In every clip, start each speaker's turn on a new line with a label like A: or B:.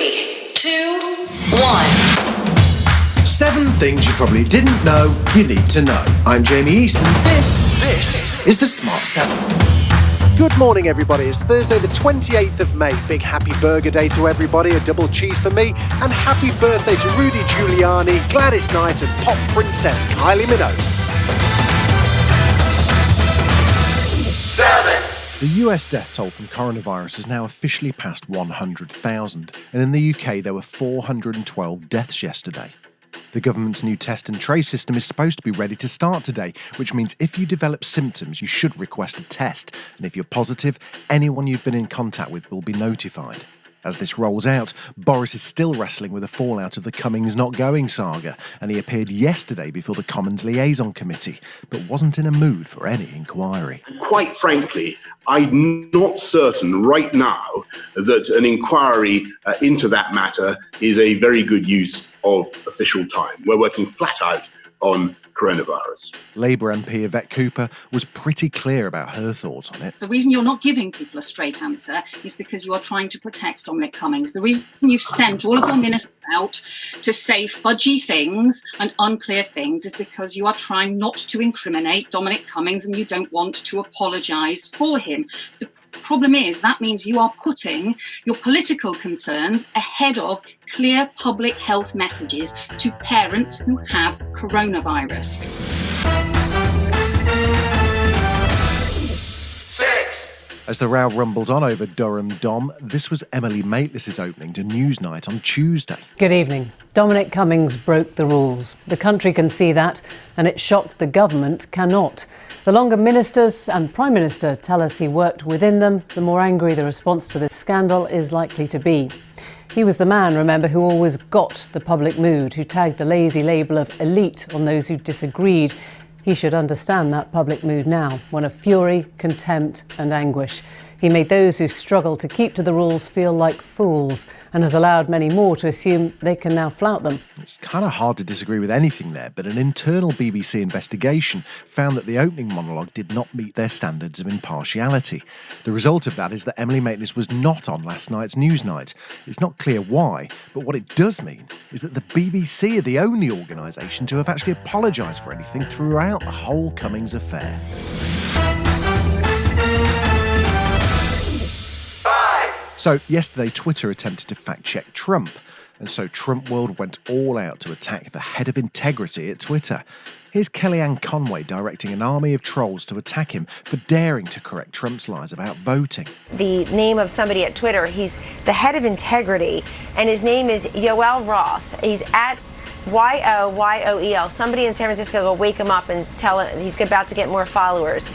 A: 3, 2, 1.
B: 7 things you probably didn't know you need to know. I'm Jamie East, and this is the Smart 7.
C: Good morning, everybody. It's Thursday, the 28th of May. Big happy burger day to everybody, a double cheese for me, and happy birthday to Rudy Giuliani, Gladys Knight, and pop princess Kylie Minogue.
A: 7.
C: The US death toll from coronavirus has now officially passed 100,000, and in the UK there were 412 deaths yesterday. The government's new test and trace system is supposed to be ready to start today, which means if you develop symptoms, you should request a test, and if you're positive, anyone you've been in contact with will be notified. As this rolls out, Boris is still wrestling with the fallout of the Cummings not going saga, and he appeared yesterday before the Commons Liaison Committee, but wasn't in a mood for any inquiry.
D: Quite frankly, I'm not certain right now that an inquiry into that matter is a very good use of official time. We're working flat out on coronavirus.
C: Labour MP Yvette Cooper was pretty clear about her thoughts on it.
E: The reason you're not giving people a straight answer is because you are trying to protect Dominic Cummings. The reason you've sent all of your ministers out to say fudgy things and unclear things is because you are trying not to incriminate Dominic Cummings and you don't want to apologise for him. The problem is that means you are putting your political concerns ahead of clear public health messages to parents who have coronavirus.
A: 6.
C: As the row rumbled on over Durham Dom, this was Emily Maitlis's opening to Newsnight on Tuesday.
F: Good evening. Dominic Cummings broke the rules. The country can see that, and it shocked the government cannot. The longer ministers and Prime Minister tell us he worked within them, the more angry the response to this scandal is likely to be. He was the man, remember, who always got the public mood, who tagged the lazy label of elite on those who disagreed. He should understand that public mood now, one of fury, contempt and anguish. He made those who struggle to keep to the rules feel like fools and has allowed many more to assume they can now flout them.
C: It's kind of hard to disagree with anything there, but an internal BBC investigation found that the opening monologue did not meet their standards of impartiality. The result of that is that Emily Maitlis was not on last night's Newsnight. It's not clear why, but what it does mean is that the BBC are the only organisation to have actually apologised for anything throughout the whole Cummings affair. So, yesterday, Twitter attempted to fact-check Trump, and so Trump World went all out to attack the head of integrity at Twitter. Here's Kellyanne Conway directing an army of trolls to attack him for daring to correct Trump's lies about voting.
G: The name of somebody at Twitter, he's the head of integrity, and his name is Yoel Roth. He's at YOYOEL. Somebody in San Francisco will wake him up and tell him he's about to get more followers.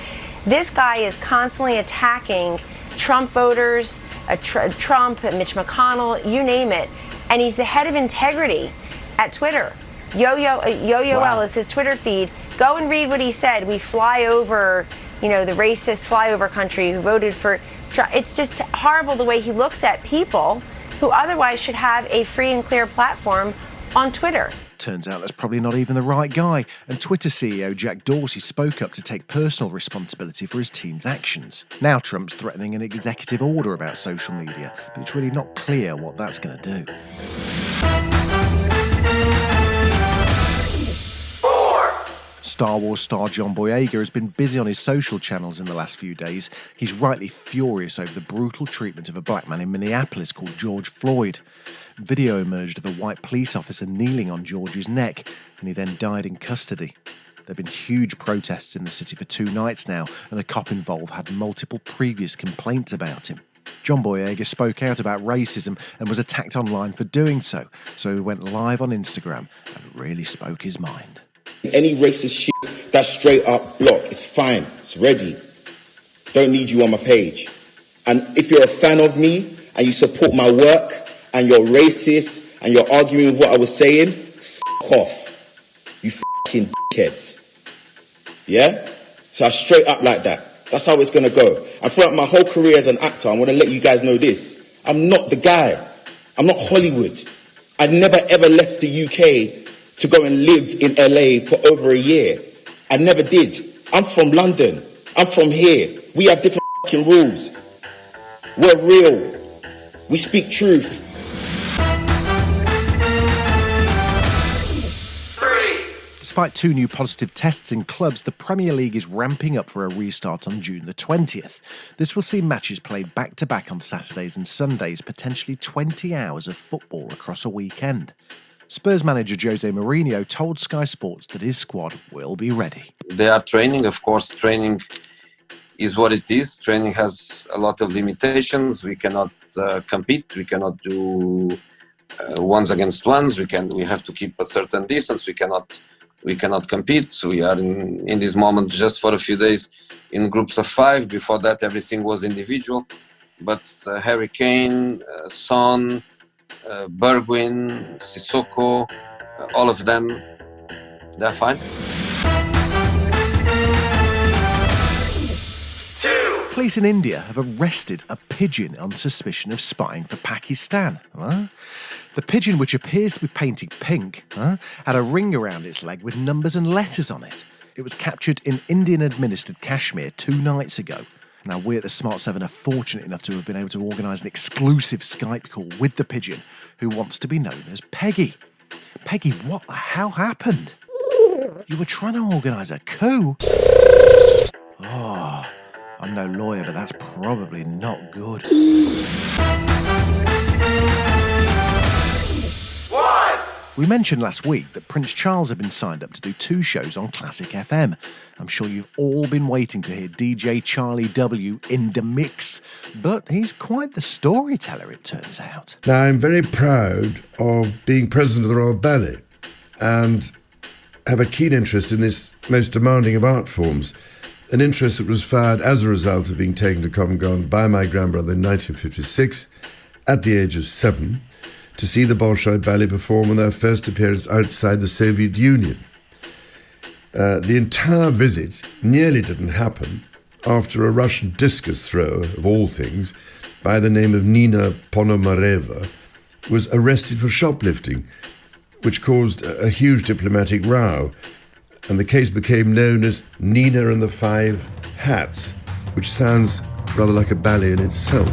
G: This guy is constantly attacking Trump voters, Trump, Mitch McConnell, you name it. And he's the head of integrity at Twitter. Yo-Yo-L is his Twitter feed. Go and read what he said. We fly over, the racist flyover country who voted for Trump. It's just horrible the way he looks at people who otherwise should have a free and clear platform on Twitter.
C: Turns out that's probably not even the right guy, and Twitter CEO Jack Dorsey spoke up to take personal responsibility for his team's actions. Now Trump's threatening an executive order about social media, but it's really not clear what that's going to do.
A: 4.
C: Star Wars star John Boyega has been busy on his social channels in the last few days. He's rightly furious over the brutal treatment of a black man in Minneapolis called George Floyd. Video emerged of a white police officer kneeling on George's neck, and he then died in custody. There have been huge protests in the city for 2 nights now, and the cop involved had multiple previous complaints about him. John Boyega spoke out about racism and was attacked online for doing so he went live on Instagram and really spoke his mind.
H: Any racist shit, that's straight up block. It's fine. It's ready. Don't need you on my page. And if you're a fan of me and you support my work and you're racist and you're arguing with what I was saying, f*** off. You f***ing dickheads. Yeah? So I straight up like that. That's how it's going to go. And throughout my whole career as an actor, I want to let you guys know this. I'm not the guy. I'm not Hollywood. I never ever left the UK to go and live in LA for over a year. I never did. I'm from London. I'm from here. We have different f***ing rules. We're real. We speak truth.
C: Despite 2 new positive tests in clubs, the Premier League is ramping up for a restart on June the 20th. This will see matches played back-to-back on Saturdays and Sundays, potentially 20 hours of football across a weekend. Spurs manager Jose Mourinho told Sky Sports that his squad will be ready.
I: They are training, of course. Training is what it is. Training has a lot of limitations. We cannot compete. We cannot do ones against ones. We have to keep a certain distance. We cannot compete. So we are in this moment just for a few days in groups of 5. Before that, everything was individual. But Harry Kane, Son, Bergwijn, Sissoko, all of them, they're fine.
A: 2.
C: Police in India have arrested a pigeon on suspicion of spying for Pakistan. Huh? The pigeon, which appears to be painted pink, had a ring around its leg with numbers and letters on it. It was captured in Indian-administered Kashmir 2 nights ago. Now, we at the Smart 7 are fortunate enough to have been able to organise an exclusive Skype call with the pigeon, who wants to be known as Peggy. Peggy, what the hell happened? You were trying to organise a coup? Oh, I'm no lawyer, but that's probably not good.
A: 1.
C: We mentioned last week that Prince Charles had been signed up to do 2 shows on Classic FM. I'm sure you've all been waiting to hear DJ Charlie W in the mix, but he's quite the storyteller, it turns out.
J: Now, I'm very proud of being president of the Royal Ballet and have a keen interest in this most demanding of art forms, an interest that was fired as a result of being taken to Covent Garden by my grandbrother in 1956 at the age of 7 to see the Bolshoi Ballet perform on their first appearance outside the Soviet Union. The entire visit nearly didn't happen after a Russian discus thrower, of all things, by the name of Nina Ponomareva, was arrested for shoplifting, which caused a huge diplomatic row, and the case became known as Nina and the 5 Hats, which sounds rather like a ballet in itself.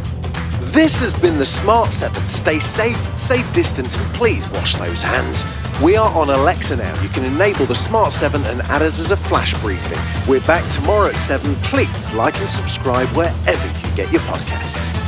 B: This has been the Smart 7. Stay safe, save distance, and please wash those hands. We are on Alexa now. You can enable the Smart 7 and add us as a flash briefing. We're back tomorrow at 7. Please like and subscribe wherever you get your podcasts.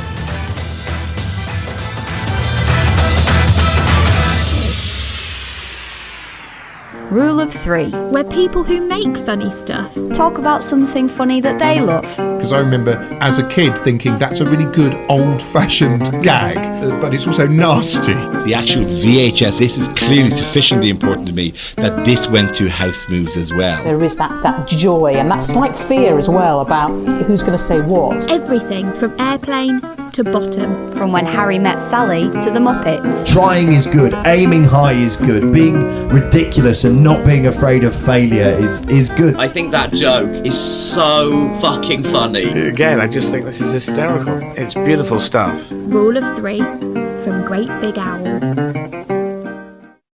K: Rule of 3. We're people who make funny stuff.
L: Talk about something funny that they love.
M: Because I remember as a kid thinking that's a really good old-fashioned gag, but it's also nasty.
N: The actual VHS, this is clearly sufficiently important to me that this went to house moves as well.
O: There is that joy and that slight fear as well about who's going to say what.
K: Everything from Airplane to Bottom.
L: From When Harry Met Sally to The Muppets.
P: Trying is good, aiming high is good, being ridiculous and not being afraid of failure is good.
Q: I think that joke is so fucking funny.
R: Again, I just think this is hysterical. It's beautiful stuff.
K: Rule of 3 from Great Big Owl.